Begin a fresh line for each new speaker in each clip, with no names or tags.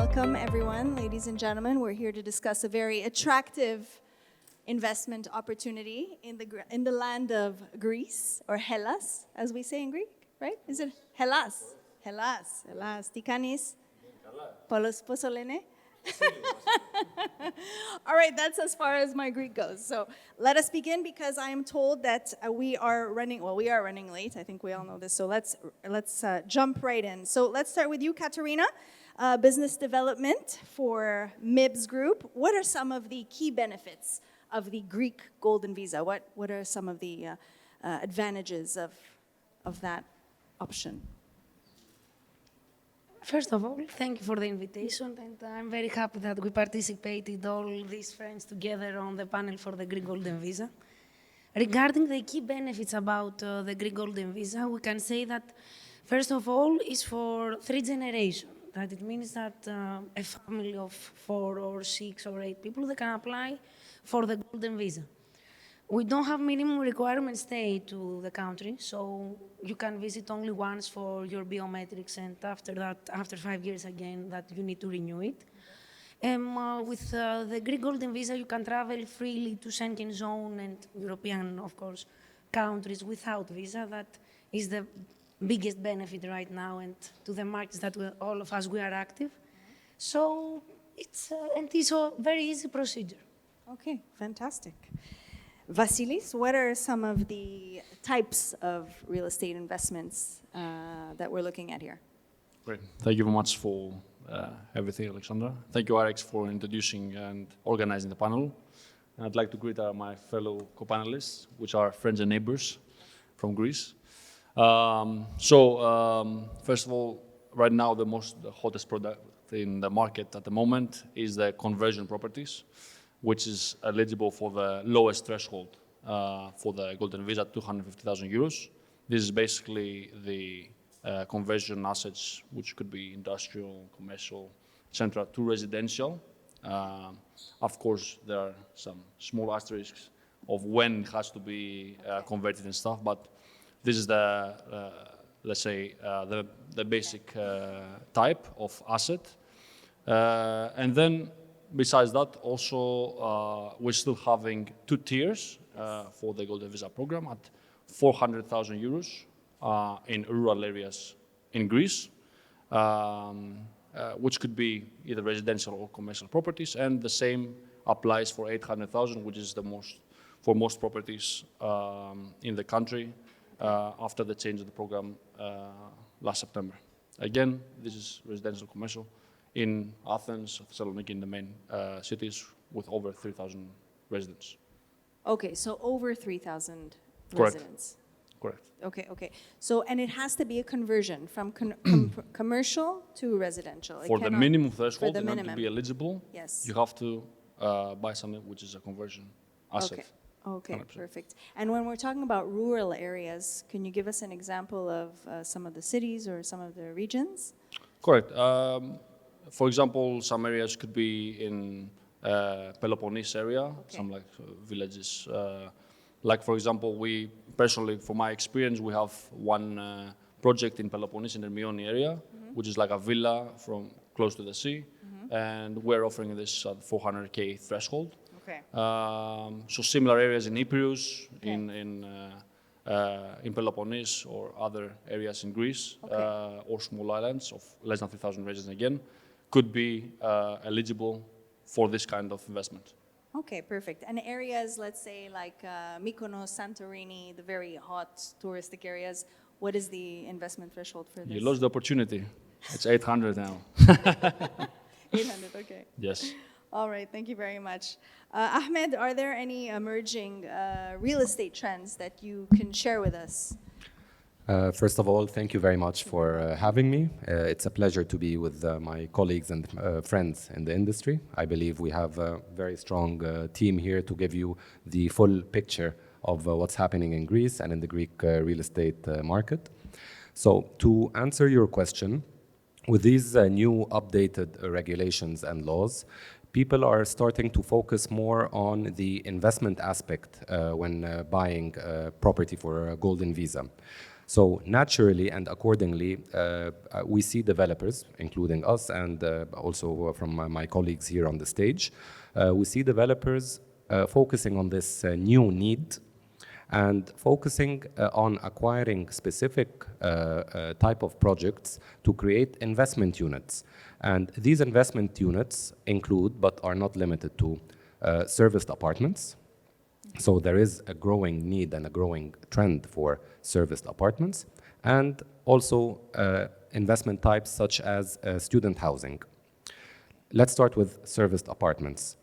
Welcome, everyone, ladies and gentlemen. We're here to discuss a very attractive investment opportunity in the land of Greece, or Hellas, as we say in Greek, right? Is it Hellas? Hellas. Τι κάνεις? Πόσο λένε? All right, that's as far as my Greek goes. So let us begin, because I am told that we are running late. I think we all know this. So let's jump right in. So let's start with you, Katerina, business development for MIBS Group. What are some of the key benefits of the Greek Golden Visa? What are some of the advantages of that option?
First of all, thank you for the invitation, and I'm very happy that we participated, all these friends together, on the panel for the Greek Golden Visa. Regarding the key benefits about the Greek Golden Visa, we can say that, first of all, it's for 3 generations. That it means that a family of 4 or 6 or 8 people, they can apply for the Golden Visa. We don't have minimum requirement stay to the country, so you can visit only once for your biometrics, and after that, after 5 years again, that you need to renew it. With the Greek Golden Visa, you can travel freely to Schengen zone and European, of course, countries without visa. That is the biggest benefit right now, and to the markets that all of us, we are active. So it's a very easy procedure.
Okay, fantastic. Vasilis, what are some of the types of real estate investments that we're looking at here?
Great. Thank you very much for everything, Alexandra. Thank you, IREX, for introducing and organizing the panel. And I'd like to greet my fellow co-panelists, which are friends and neighbors from Greece. First of all, right now, the hottest product in the market at the moment is the conversion properties, which is eligible for the lowest threshold for the Golden Visa, 250,000 euros. This is basically the conversion assets, which could be industrial, commercial, etc., to residential. Of course, there are some small asterisks of when it has to be converted and stuff, but this is the, let's say, the basic type of asset. And then, besides that, also, we're still having 2 tiers for the Golden Visa program at 400,000 euros in rural areas in Greece, which could be either residential or commercial properties, and the same applies for 800,000, which is the most for most properties in the country after the change of the program last September. Again, this is residential, commercial in Athens, Thessaloniki, in the main cities with over 3,000 residents.
Okay, so over 3,000
Correct.
residents.
Correct.
Okay. So, and it has to be a conversion from commercial to residential.
For the minimum threshold, in order to be
minimum.
eligible,
Yes.
you have to buy something which is a conversion asset.
Okay,
100%.
perfect. And when we're talking about rural areas, can you give us an example of some of the cities or some of the regions?
Correct. For example, some areas could be in Peloponnese area, some like villages. Like, for example, we personally, from my experience, we have one project in Peloponnese in the Myoni area, which is like a villa from close to the sea, and we're offering this 400K threshold.
Okay.
So similar areas in Epirus, in Peloponnese or other areas in Greece, or small islands of less than 3,000 residents again, could be eligible for this kind of investment.
Okay, perfect. And areas, let's say like Mykonos, Santorini, the very hot touristic areas, what is the investment threshold for this?
You lost the opportunity. It's 800 now.
800, okay.
Yes.
All right, thank you very much. Ahmed, are there any emerging real estate trends that you can share with us?
First of all, thank you very much for having me. It's a pleasure to be with my colleagues and friends in the industry. I believe we have a very strong team here to give you the full picture of what's happening in Greece and in the Greek real estate market. So to answer your question, with these new updated regulations and laws, people are starting to focus more on the investment aspect when buying property for a Golden Visa. So naturally and accordingly, we see developers, including us and also from my colleagues here on the stage, we see developers focusing on this new need and focusing on acquiring specific type of projects to create investment units. And these investment units include, but are not limited to, serviced apartments. So there is a growing need and a growing trend for serviced apartments, and also investment types such as student housing. Let's start with serviced apartments.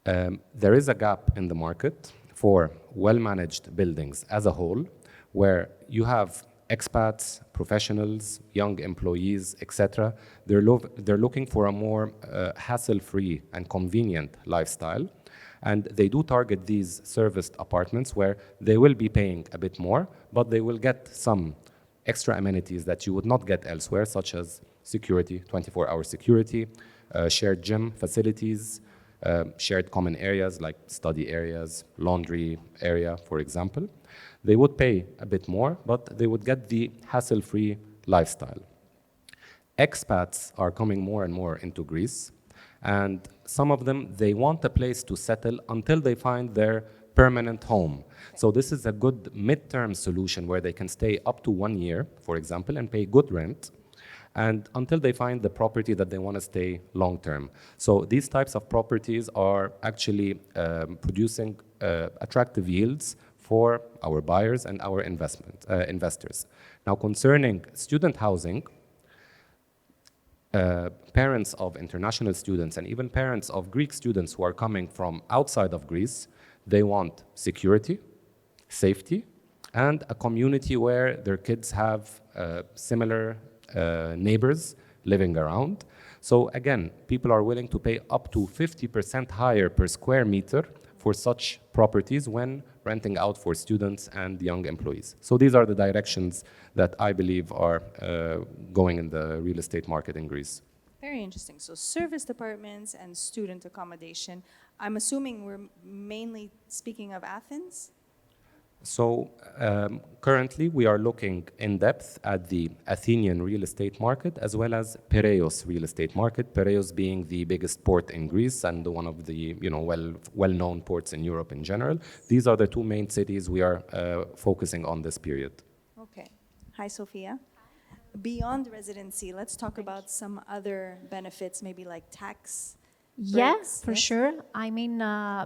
There is a gap in the market for well-managed buildings as a whole, where you have expats, professionals, young employees, etc. They're looking for a more hassle-free and convenient lifestyle. And they do target these serviced apartments where they will be paying a bit more, but they will get some extra amenities that you would not get elsewhere, such as security, 24-hour security, shared gym facilities, shared common areas like study areas, laundry area, for example. They would pay a bit more, but they would get the hassle-free lifestyle. Expats are coming more and more into Greece, and some of them, they want a place to settle until they find their permanent home. So this is a good midterm solution where they can stay up to 1 year, for example, and pay good rent, and until they find the property that they want to stay long term. So these types of properties are actually producing attractive yields for our buyers and our investors. Now, concerning student housing, parents of international students and even parents of Greek students who are coming from outside of Greece, they want security, safety, and a community where their kids have similar neighbors living around. So again, people are willing to pay up to 50% higher per square meter for such properties when renting out for students and young employees. So these are the directions that I believe are going in the real estate market in Greece.
Very interesting. So serviced apartments and student accommodation. I'm assuming we're mainly speaking of Athens?
So currently we are looking in depth at the Athenian real estate market as well as Piraeus real estate market, Piraeus being the biggest port in Greece and one of the well-known ports in Europe in general. These are the two main cities we are focusing on this period.
Okay. Hi, Sophia. Beyond residency, let's talk about some other benefits, maybe like tax.
Yeah,
breaks,
for
yes?
sure. I mean,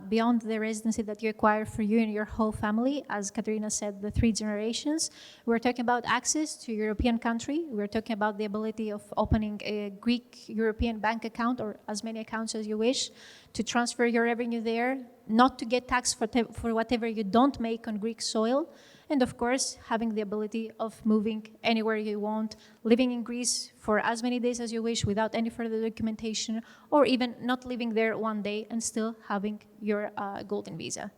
beyond the residency that you acquire for you and your whole family, as Katerina said, the 3 generations, we're talking about access to European country. We're talking about the ability of opening a Greek European bank account or as many accounts as you wish to transfer your revenue there, not to get taxed for whatever you don't make on Greek soil. And of course, having the ability of moving anywhere you want, living in Greece for as many days as you wish without any further documentation, or even not living there 1 day and still having your golden visa.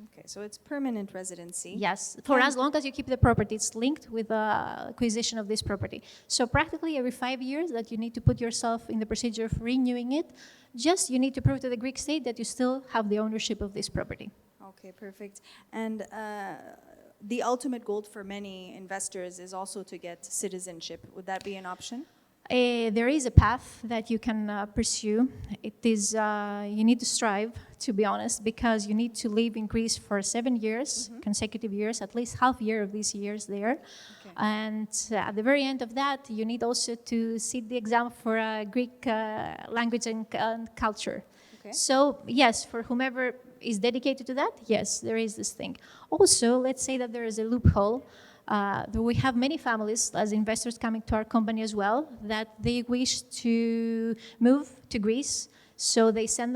Okay, so it's permanent residency.
Yes, for as long as you keep the property, it's linked with the acquisition of this property. So practically every 5 years that you need to put yourself in the procedure of renewing it, just you need to prove to the Greek state that you still have the ownership of this property.
Okay, perfect. And the ultimate goal for many investors is also to get citizenship. Would that be an option?
There is a path that you can pursue. It is, you need to strive, to be honest, because you need to live in Greece for 7 years, consecutive years, at least half year of these years there. Okay. And at the very end of that, you need also to sit the exam for Greek language and culture. Okay. So yes, for whomever is dedicated to that, yes, there is this thing. Also, let's say that there is a loophole. We have many families as investors coming to our company as well that they wish to move to Greece. So they send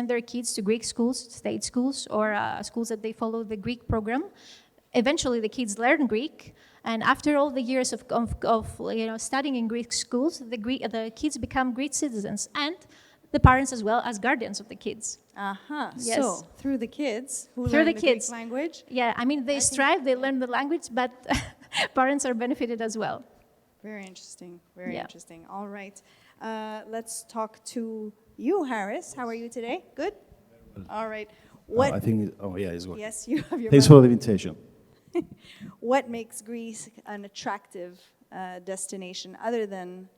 their kids to Greek schools, state schools, or schools that they follow the Greek program. Eventually, the kids learn Greek, and after all the years of studying in Greek schools, the kids become Greek citizens, and the parents as well as guardians of the kids.
Yes. So through the kids who
through
learn
the
Greek
kids.
language.
Yeah, I mean they strive, they learn the language, but parents are benefited as well.
Very interesting. Very interesting. All right, let's talk to you, Harris. How are you today? Good. All right. What?
I think. Oh yeah, it's working.
Yes, you have your.
Thanks for the invitation.
what makes Greece an attractive destination other than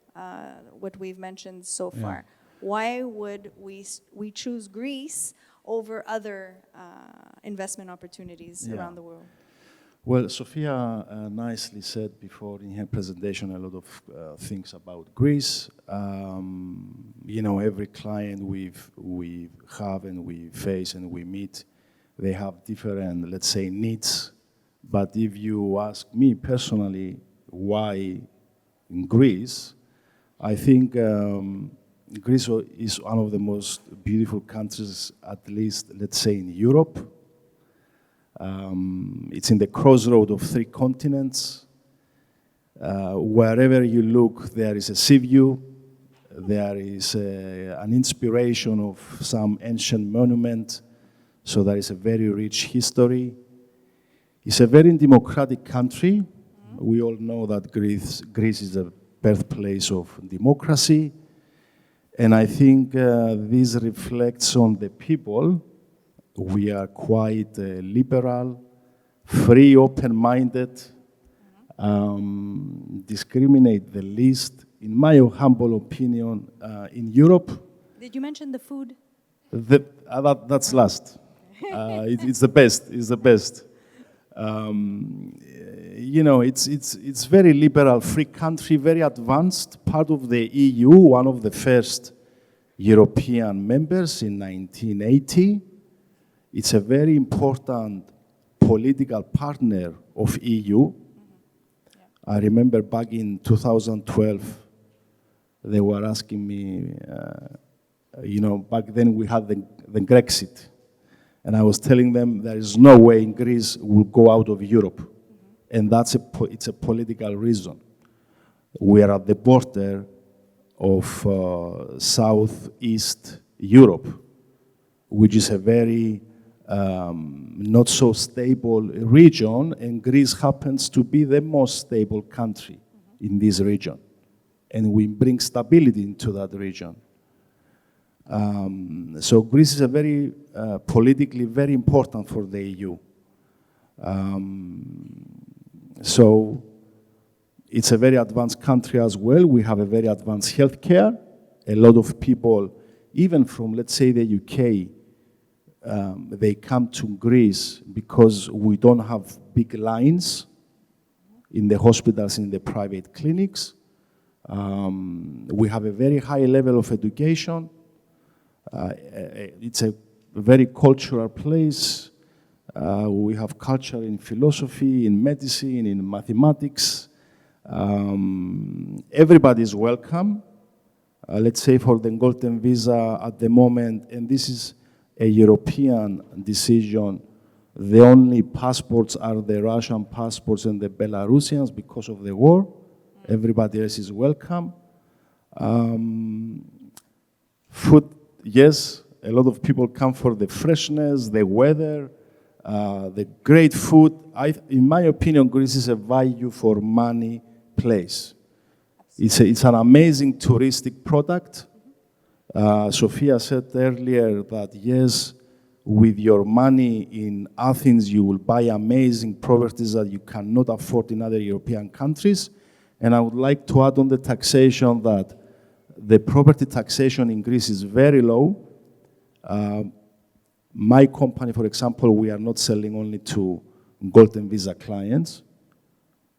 what we've mentioned so far? Why would we choose Greece over other investment opportunities around the world?
Well, Sophia nicely said before in her presentation a lot of things about Greece. You know, every client we have and we face and we meet, they have different, let's say, needs. But if you ask me personally why in Greece, I think Greece is one of the most beautiful countries, at least, let's say, in Europe. It's in the crossroad of 3 continents. Wherever you look, there is a sea view. There is an inspiration of some ancient monument. So there is a very rich history. It's a very democratic country. We all know that Greece is a birthplace of democracy. And I think this reflects on the people. We are quite liberal, free, open-minded, discriminate the least, in my humble opinion, in Europe.
Did you mention the food?
That's last. It's the best. It's the best. You know, it's very liberal, free country, very advanced, part of the EU, one of the first European members in 1980. It's a very important political partner of EU. I remember back in 2012, they were asking me, you know, back then we had the Brexit. And I was telling them there is no way Greece will go out of Europe. And it's a political reason. We are at the border of Southeast Europe, which is a very not so stable region, and Greece happens to be the most stable country in this region. And we bring stability into that region. So Greece is a very politically very important for the EU. So it's a very advanced country as well. We have a very advanced healthcare. A lot of people, even from, let's say, the UK, they come to Greece because we don't have big lines in the hospitals, in the private clinics. We have a very high level of education. It's a very cultural place. We have culture in philosophy, in medicine, in mathematics. Everybody is welcome. Let's say for the golden visa at the moment, and this is a European decision, the only passports are the Russian passports and the Belarusians because of the war. Everybody else is welcome. Food, yes, a lot of people come for the freshness, the weather, the great food. In my opinion, Greece is a value for money place. It's an amazing touristic product. Sophia said earlier that yes, with your money in Athens, you will buy amazing properties that you cannot afford in other European countries. And I would like to add on the taxation that the property taxation in Greece is very low. My company, for example, we are not selling only to golden visa clients.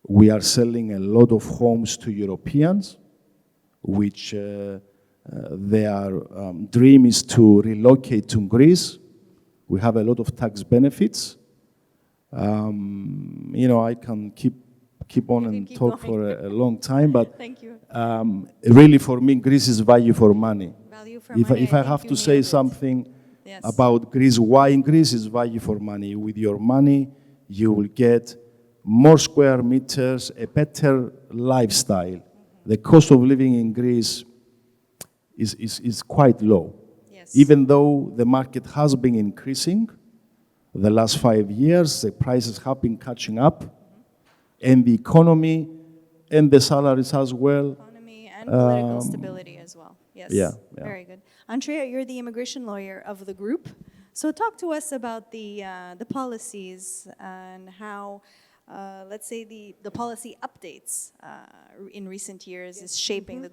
We are selling a lot of homes to Europeans, which their dream is to relocate to Greece. We have a lot of tax benefits. You know, I can keep on and talk for a long time, but
Thank you.
Really for me, Greece is value for money.
Value for
If
money.
I have to say something
Yes.
about Greece, why in Greece is value for money. With your money, you will get more square meters, a better lifestyle. The cost of living in Greece is quite low.
Yes.
Even though the market has been increasing the last 5 years, the prices have been catching up, and the economy and the salaries as well.
Economy and political stability as well. Yes.
Yeah.
Very good. Antria, you're the immigration lawyer of the group. So talk to us about the policies and how let's say, the policy updates in recent years is shaping the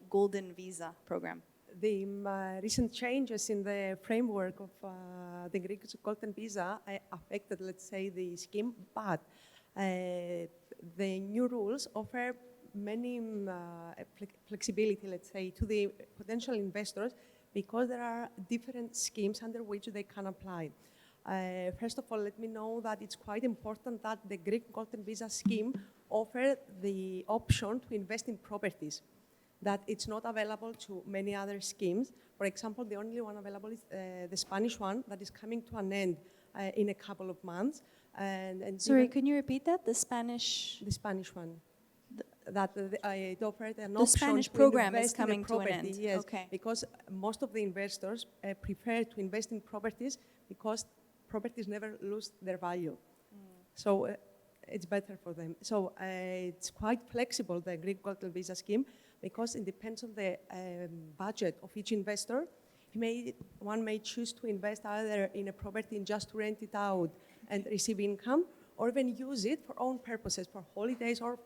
golden visa program?
The recent changes in the framework of the Greek golden visa affected, let's say, the scheme, but the new rules offer many flexibility, let's say, to the potential investors because there are different schemes under which they can apply. First of all, let me know that it's quite important that the Greek golden visa scheme offers the option to invest in properties, that it's not available to many other schemes. For example, the only one available is the Spanish one that is coming to an end in a couple of months. And
Sorry, can you repeat that? The Spanish
one. That it offered an
the
option
Spanish
to
program
invest
is coming
in a
to an
property,
end.
yes,
Okay.
because most of the investors prefer to invest in properties because properties never lose their value. So it's better for them. So it's quite flexible, the Greek golden visa scheme, because it depends on the budget of each investor. One may choose to invest either in a property and just rent it out and receive income, or even use it for own purposes, for holidays, or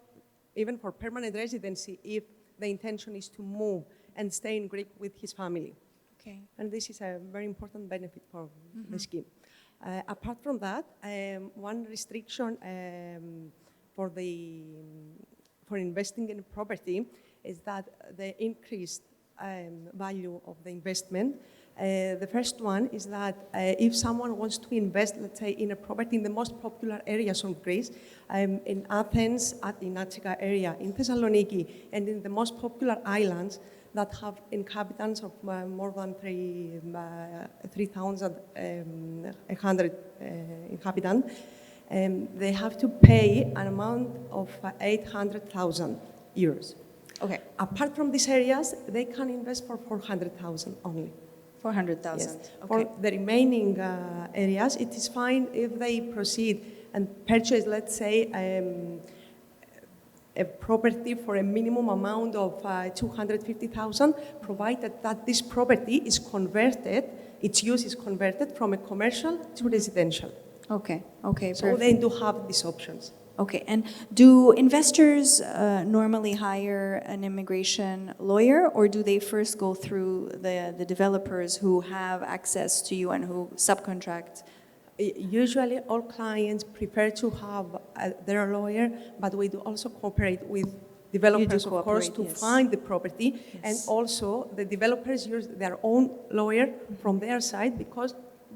even for permanent residency if the intention is to move and stay in Greece with his family.
Okay.
And this is a very important benefit for the scheme. Apart from that, one restriction for investing in property is that the increased value of the investment. The first one is that if someone wants to invest, let's say, in a property in the most popular areas of Greece, in Athens, in Antria area, in Thessaloniki, and in the most popular islands that have inhabitants of more than 3,100 inhabitants, they have to pay an amount of 800,000 euros.
Okay.
Apart from these areas, they can invest for 400,000 only.
400,000.
Yes.
Okay.
For the remaining areas, it is fine if they proceed and purchase, let's say, a property for a minimum amount of 250,000, provided that this property is converted, its use is converted from a commercial to residential.
Okay. Okay.
So
Perfect.
they do have these options.
Okay, and do investors normally hire an immigration lawyer, or do they first go through the developers who have access to you and who subcontract?
Usually, all clients prefer to have their lawyer, but we do also cooperate with developers, of course, to find the property, and also the developers use their own lawyer from their side because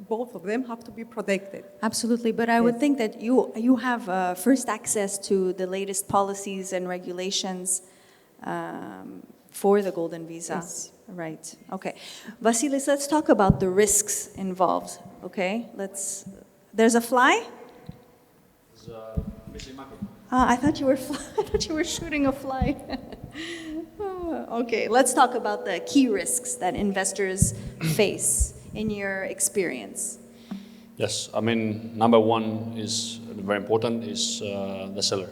both of them have to be protected.
Absolutely, but I would think that you have first access to the latest policies and regulations for the golden visa.
Yes.
Right. Okay. Vasilis, let's talk about the risks involved. Okay. There's a fly. I thought you were I thought you were shooting a fly. Okay. Let's talk about the key risks that investors face in your experience.
Yes, I mean, number one is very important is the seller.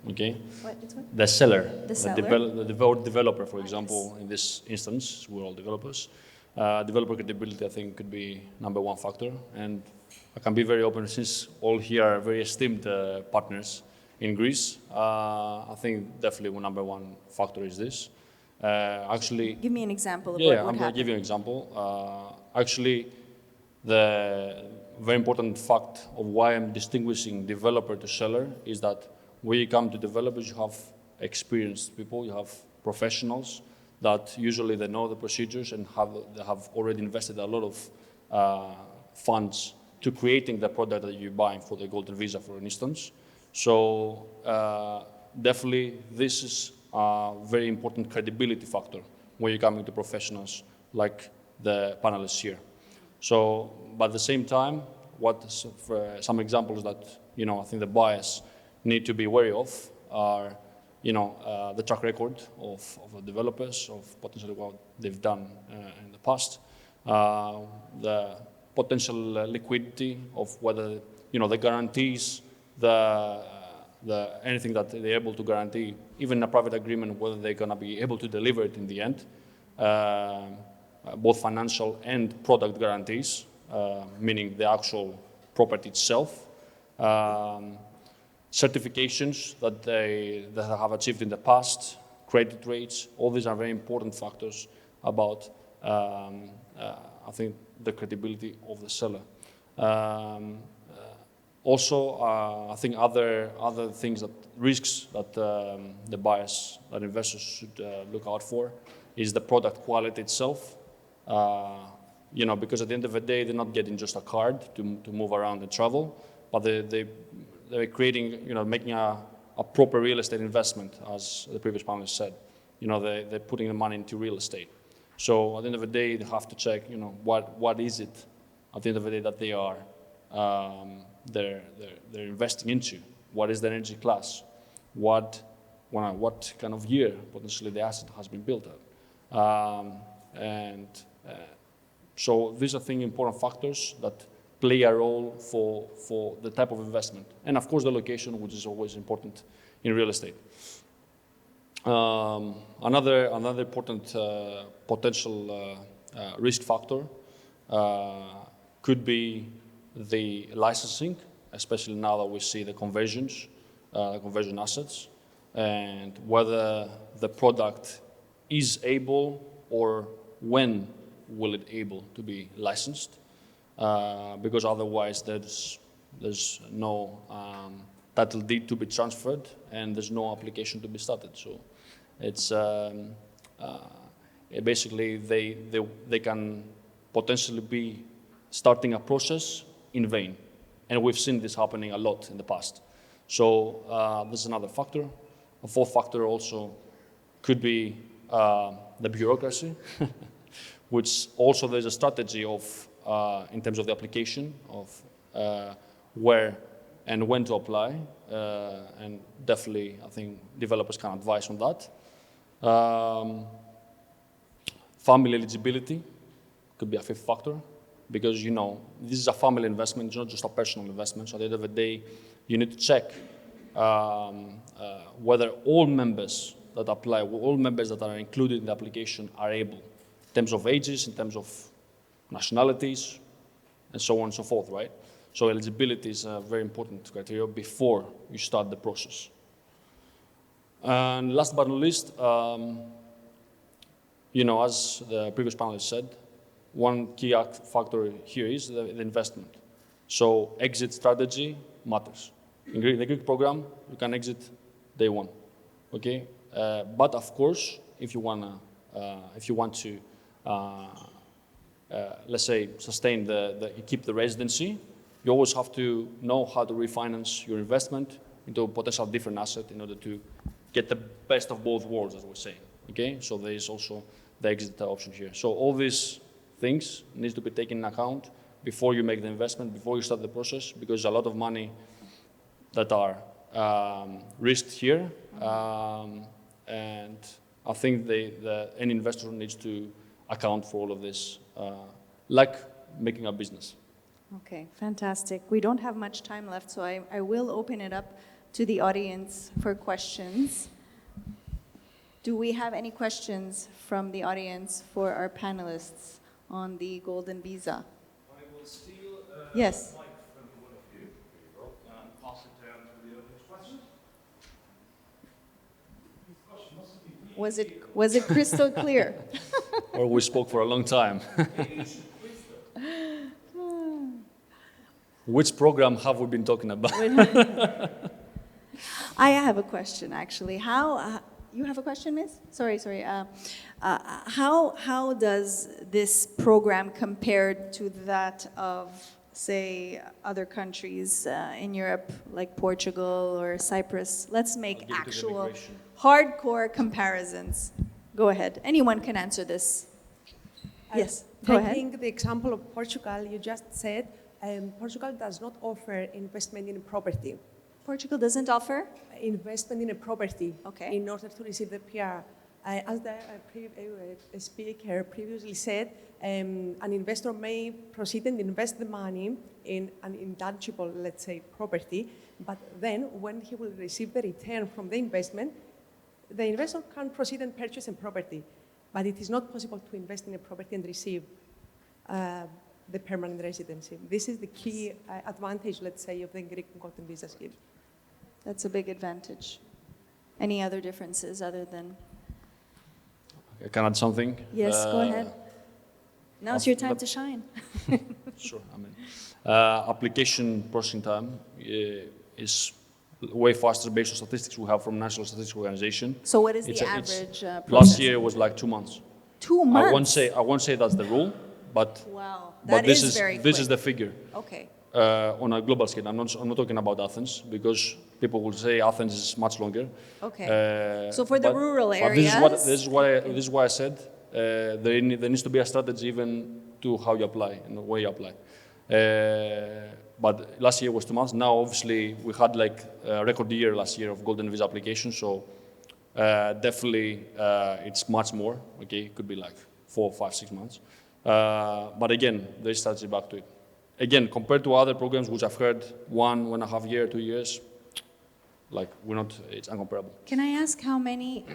Okay.
What?
The seller.
The seller.
The developer, for example, in this instance, we're all developers. Developer credibility, I think, could be number one factor. And I can be very open, since all here are very esteemed partners in Greece. I think definitely number one factor is this. Actually,
Give me an example of
yeah,
what
I'm
would
going to give you
happen.
an example. Actually, the very important fact of why I'm distinguishing developer to seller is that when you come to developers, you have experienced people, you have professionals that usually they know the procedures and they have already invested a lot of funds to creating the product that you're buying for the golden visa, for instance. So definitely this is a very important credibility factor when you're coming to professionals like the panelists here. So, but at the same time, some examples that, I think the buyers need to be wary of are, the track record of the developers, of potentially what they've done in the past, the potential liquidity of whether, the guarantees, anything that they're able to guarantee, even a private agreement, whether they're going to be able to deliver it in the end, both financial and product guarantees, meaning the actual property itself. certifications that they have achieved in the past, credit rates. All these are very important factors about, I think, the credibility of the seller. Also, I think other things that risks that the buyers, that investors should look out for is the product quality itself. You know, because at the end of the day, they're not getting just a card to move around and travel, but they're creating, you know, making a proper real estate investment, as the previous panelist said. You know, they're putting the money into real estate. So at the end of the day, they have to check, you know, what is it at the end of the day that they are they're investing into. What is the energy class? What kind of year potentially the asset has been built at? So these are, I think, important factors that play a role for the type of investment. And of course, the location, which is always important in real estate. Another important potential risk factor could be the licensing, especially now that we see the conversion assets, and whether the product is able or when will it able to be licensed, because otherwise there's no title deed to be transferred and there's no application to be started. So it's basically they can potentially be starting a process in vain, and we've seen this happening a lot in the past. So this is another factor. A fourth factor also could be the bureaucracy, which also there's a strategy of, in terms of the application, of where and when to apply, and definitely I think developers can advise on that. Family eligibility could be a fifth factor, because, you know, this is a family investment, it's not just a personal investment. So at the end of the day, you need to check whether all members that apply, all members that are included in the application are able, in terms of ages, in terms of nationalities, and so on and so forth, right? So eligibility is a very important criteria before you start the process. And last but not least, you know, as the previous panelist said, one key factor here is the investment. So exit strategy matters. In the Greek program, you can exit day one, okay? But of course, if you want to, let's say, sustain keep the residency, you always have to know how to refinance your investment into a potential different asset in order to get the best of both worlds, as we say, okay? So there is also the exit option here. So all these things need to be taken into account before you make the investment, before you start the process, because a lot of money that are risked here, and I think any investor needs to account for all of this, like making a business.
Okay, fantastic. We don't have much time left, so I will open it up to the audience for questions. Do we have any questions from the audience for our panelists on the golden visa?
I will steal
yes.
a mic from one of you and pass it down to the audience questions.
Was it crystal clear?
Or we spoke for a long time. Which program have we been talking about?
I have a question, actually. How you have a question, Miss? Sorry. How does this program compare to that of, say, other countries in Europe, like Portugal or Cyprus? Let's make actual hardcore comparisons. Go ahead. Anyone can answer this. Yes, go ahead.
Taking the example of Portugal, you just said, Portugal does not offer investment in property.
Portugal doesn't offer?
Investment in a property,
okay,
in order to receive the PR. As the speaker previously said, an investor may proceed and invest the money in an intangible, let's say, property, but then when he will receive the return from the investment, the investor can proceed and purchase a property, but it is not possible to invest in a property and receive the permanent residency. This is the key advantage, let's say, of the Greek golden visa scheme.
That's a big advantage. Any other differences other than?
I can add something.
Yes, go ahead. Now's your time to shine.
Sure, I mean, application processing time is way faster based on statistics we have from National Statistics Organization.
So what is the
It's
average process?
Last year was like 2 months.
2 months?
I won't say that's the rule, but
Wow,
but
that
this
is very
this is
quick.
the figure.
Okay.
On a global scale. I'm not talking about Athens because people will say Athens is much longer.
Okay. So for the rural
but
areas,
this is why I said there needs to be a strategy even to how you apply and the way you apply. But last year was 2 months. Now, obviously, we had like a record year last year of golden visa applications. So definitely, it's much more. Okay, it could be like 4, 5, 6 months. But again, there is strategy back to it. Again, compared to other programs which I've heard 1.5 years, 2 years, like it's incomparable.
can I ask how many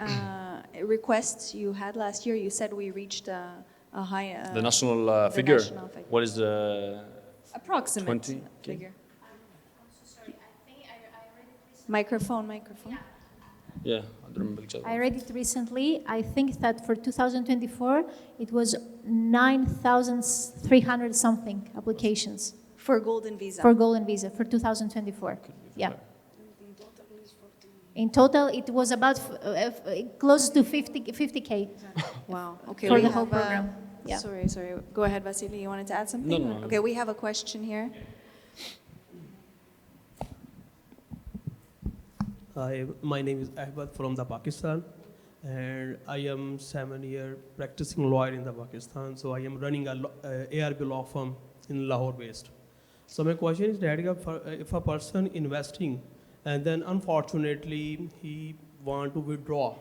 requests you had last year? You said we reached a high.
The national figure.
national figure.
What is the
Approximate
20?
figure. Microphone.
Yeah, I don't remember exactly.
I read it recently. I think that for 2024, it was 9,300 something applications
For golden visa.
for golden visa for 2024. Yeah. In total, it was about close to 50K.
Wow. Okay.
For
we
the whole
have,
program. Yeah.
Sorry. Go ahead, Vasilis. You wanted to add something?
No.
Okay, we have a question here.
Hi, my name is Ahmed from the Pakistan, and I am 7-year practicing lawyer in the Pakistan. So I am running a ARB law firm in Lahore based. So my question is that if a person investing and then unfortunately he want to withdraw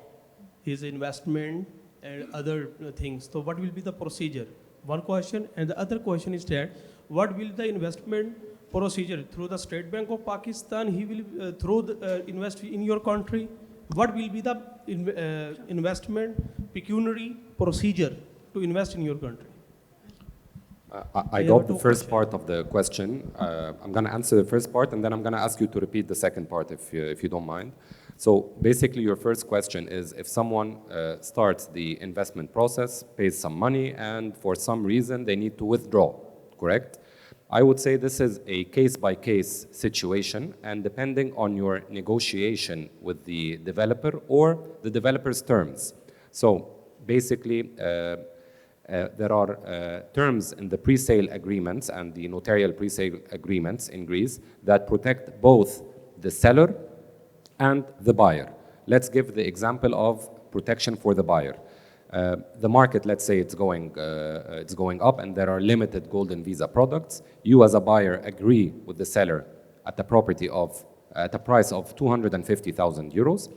his investment and other things, so what will be the procedure? One question, and the other question is that what will the investment procedure through the State Bank of Pakistan? He will invest in your country. What will be the investment pecuniary procedure to invest in your country?
I got the first part of the question. I'm going to answer the first part, and then I'm going to ask you to repeat the second part if you don't mind. So basically, your first question is if someone starts the investment process, pays some money, and for some reason they need to withdraw, correct? I would say this is a case-by-case situation, and depending on your negotiation with the developer or the developer's terms. So basically, there are terms in the pre-sale agreements and the notarial pre-sale agreements in Greece that protect both the seller and the buyer. Let's give the example of protection for the buyer. The market, let's say it's going up and there are limited golden visa products. You as a buyer agree with the seller at a price of 250,000 euros.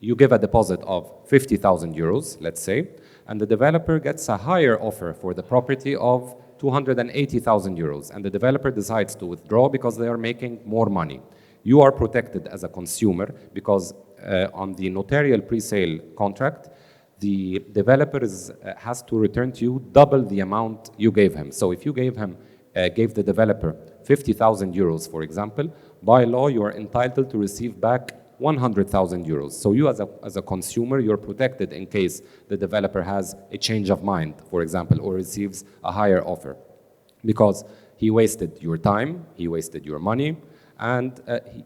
You give a deposit of 50,000 euros, let's say, and the developer gets a higher offer for the property of 280,000 euros, and the developer decides to withdraw because they are making more money. You are protected as a consumer because on the notarial pre-sale contract, the developer has to return to you double the amount you gave him. So if you gave the developer 50,000 euros, for example, by law you are entitled to receive back 100,000 euros. So you as a consumer, you're protected in case the developer has a change of mind, for example, or receives a higher offer. Because he wasted your time, he wasted your money, and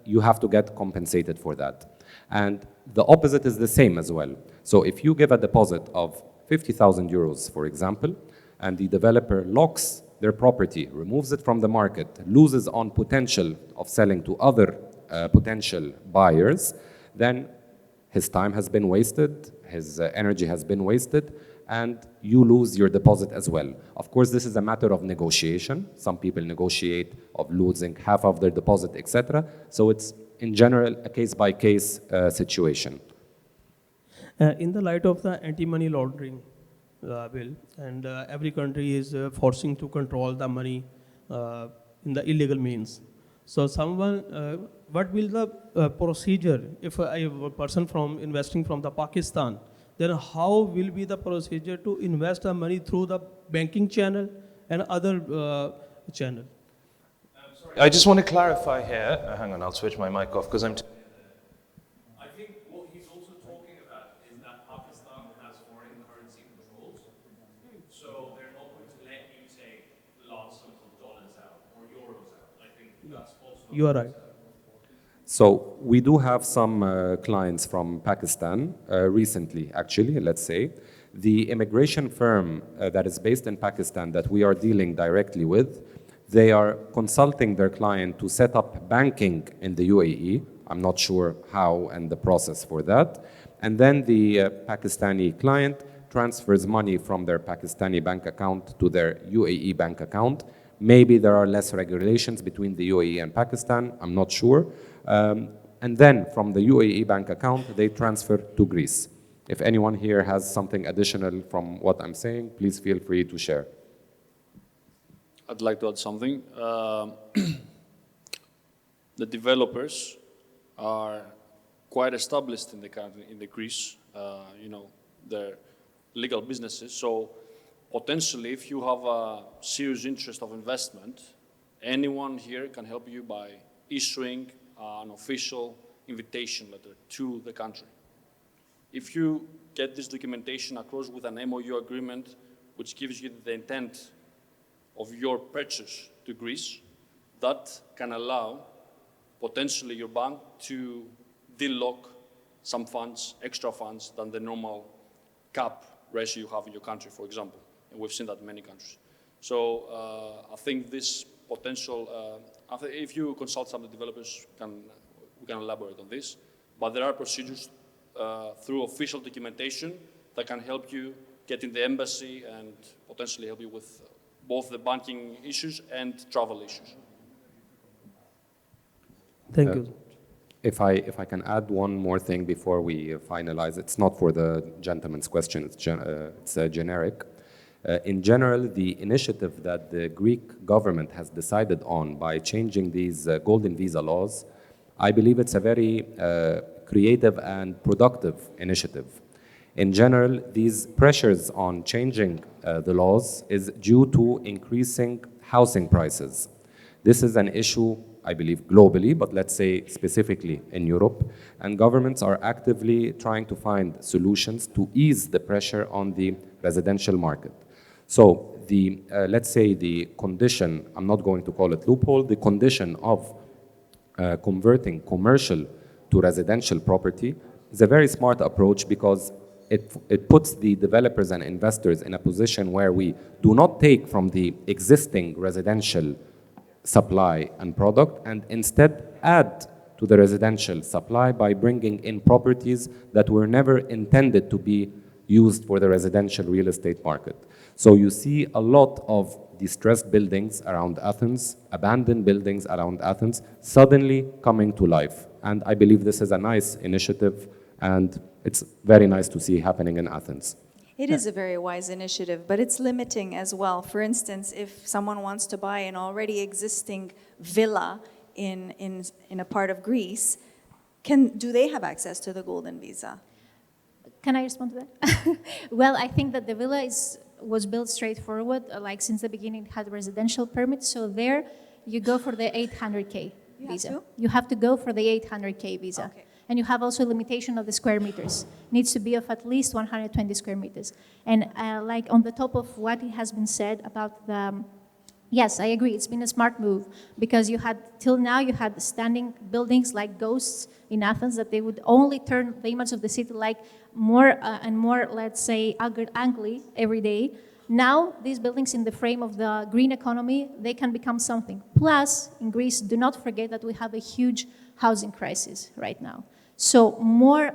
you have to get compensated for that. And the opposite is the same as well. So if you give a deposit of 50,000 euros, for example, and the developer locks their property, removes it from the market, loses on potential of selling to other potential buyers, then his time has been wasted, his energy has been wasted, and you lose your deposit as well. Of course, this is a matter of negotiation. Some people negotiate of losing half of their deposit, etc. So it's, in general, a case-by-case situation.
In the light of the anti-money laundering bill, and every country is forcing to control the money in the illegal means. So what will the procedure, if a person investing from the Pakistan, then how will be the procedure to invest the money through the banking channel and other channel?
I just want to clarify here. Hang on, I'll switch my mic off because I'm
You are right.
So we do have some clients from Pakistan recently, actually, let's say. The immigration firm that is based in Pakistan that we are dealing directly with, they are consulting their client to set up banking in the UAE. I'm not sure how and the process for that. And then the Pakistani client transfers money from their Pakistani bank account to their UAE bank account. Maybe there are less regulations between the UAE and Pakistan, I'm not sure. And then from the UAE bank account, they transfer to Greece. If anyone here has something additional from what I'm saying, please feel free to share.
I'd like to add something. The developers are quite established in the country, in the Greece, their legal businesses. So potentially, if you have a serious interest of investment, anyone here can help you by issuing an official invitation letter to the country. If you get this documentation across with an MOU agreement, which gives you the intent of your purchase to Greece, that can allow potentially your bank to de-lock some funds, extra funds, than the normal cap ratio you have in your country, for example. And we've seen that in many countries. So I think this potential, if you consult some of the developers, we can elaborate on this. But there are procedures through official documentation that can help you get in the embassy and potentially help you with both the banking issues and travel issues.
Thank you.
If I can add one more thing before we finalize, it's not for the gentleman's question, it's generic. In general, the initiative that the Greek government has decided on by changing these golden visa laws, I believe it's a very creative and productive initiative. In general, these pressures on changing the laws is due to increasing housing prices. This is an issue, I believe, globally, but let's say specifically in Europe, and governments are actively trying to find solutions to ease the pressure on the residential market. So the, let's say the condition, I'm not going to call it loophole, the condition of converting commercial to residential property is a very smart approach because it puts the developers and investors in a position where we do not take from the existing residential supply and product and instead add to the residential supply by bringing in properties that were never intended to be used for the residential real estate market. So you see a lot of distressed buildings around Athens, abandoned buildings around Athens, suddenly coming to life. And I believe this is a nice initiative, and it's very nice to see happening in Athens.
It is a very wise initiative, but it's limiting as well. For instance, if someone wants to buy an already existing villa in a part of Greece, do they have access to the golden visa?
Can I respond to that? Well, I think that the villa was built straightforward. Like since the beginning, it had residential permits. So there, you go for the 800K visa. You have to go for the 800K visa.
Okay.
And you have also a limitation of the square meters. It needs to be of at least 120 square meters. And like on the top of what has been said about the, yes, I agree, it's been a smart move because till now you had standing buildings like ghosts in Athens that they would only turn the image of the city like more and more, let's say, ugly every day. Now, these buildings in the frame of the green economy, they can become something. Plus, in Greece, do not forget that we have a huge housing crisis right now. So more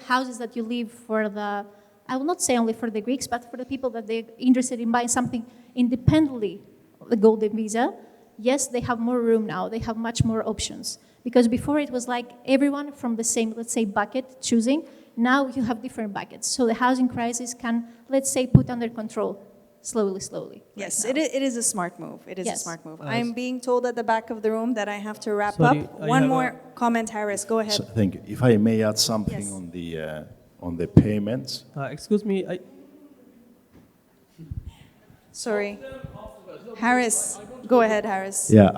houses that you leave for the, I will not say only for the Greeks, but for the people that they're interested in buying something independently of the golden visa, yes, they have more room now. They have much more options. Because before it was like everyone from the same, let's say, bucket choosing. Now you have different buckets. So the housing crisis can, let's say, put under control slowly.
Yes,
right
it is a smart move. It is a
Yes.
smart move. I'm being told at the back of the room that I have to wrap
Sorry,
up.
I
One
have
more comment, Harris. Go ahead.
So, thank you. If I may add something
Yes.
on the payments.
Excuse me,
Sorry. Harris. Go ahead, Harris.
Yeah,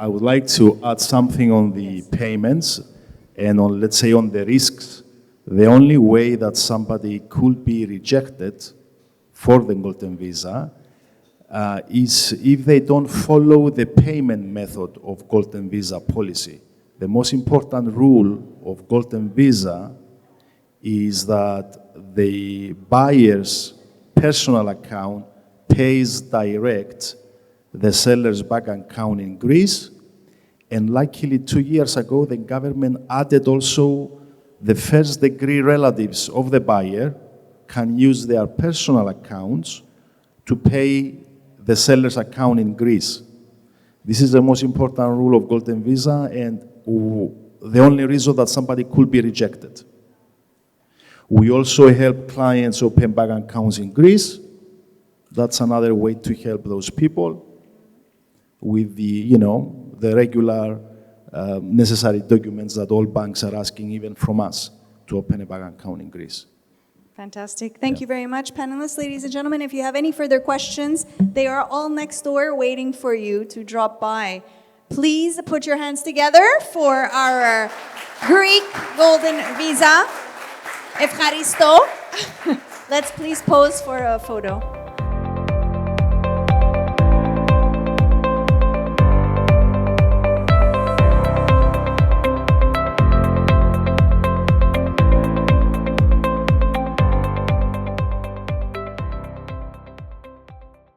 I would like to add something on the payments and on, let's say, on the risks. The only way that somebody could be rejected for the golden visa is if they don't follow the payment method of Golden Visa policy. The most important rule of Golden Visa is that the buyer's personal account pays direct the seller's bank account in Greece. And luckily, 2 years ago, the government added also the first degree relatives of the buyer can use their personal accounts to pay the seller's account in Greece. This is the most important rule of Golden Visa and the only reason that somebody could be rejected. We also help clients open bank accounts in Greece. That's another way to help those people with the, the regular necessary documents that all banks are asking even from us to open a bank account in Greece.
Fantastic. Thank you very much, panelists. Ladies and gentlemen, if you have any further questions, they are all next door waiting for you to drop by. Please put your hands together for our Greek Golden Visa. Ευχαριστώ. Let's please pose for a photo.